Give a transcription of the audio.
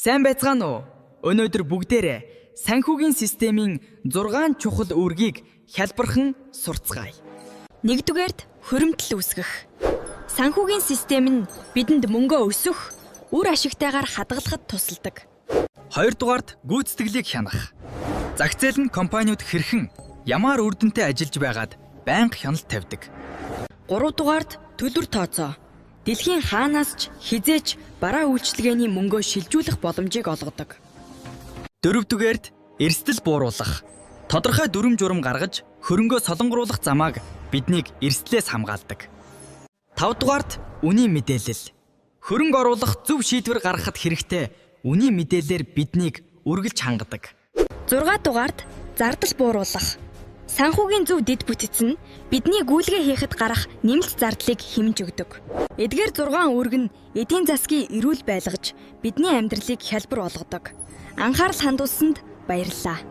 Сайн байцгаана уу? Өнөөдөр бүгдээрээ санхүүгийн системийн 6 чухал үүргийг хялбархан сурцгаая. 1-р хуримтлал үүсгэх. Санхүүгийн систем нь бидэнд мөнгөө өсөх, үр ашигтайгаар хадгалахад тусалдаг. 2-р гүйцэтгэлийг хянах. Зах зээл нь компаниуд хэрхэн ямар үр дүнтэй ажиллаж байгаад байнга хяналт тавьдаг. 3-р төлбөр тооцоо. Дэлхийн хаанаас ч хизээч бараа үйлчилгээний мөнгөө шилжүүлэх боломжийг олгодог. 4-р эрсдэл бууруулах. Тодорхой дүрм журам гаргаж хөрөнгөө солонгоруулах замааг биднийг эрсдлээс хамгаалдаг. 5-р үнийн мэдээлэл. Хөрөнгө оруулах зөв шийдвэр гаргахад хэрэгтэй үнийн мэдээлэлээр биднийг үргэлж хангадаг. 6-р зардал бууруулах. Санхүүгийн зөв дэд бүтэц нь бидний гүйлгээ хийхэд гарах нэмэлт зардлыг хэмж өгдөг. Эдгээр 6 үүрэг нь эдийн засгийн эрүүл байлгаж бидний амьдралыг хялбар болгодог. Анхаарал хандуулсанд баярлалаа.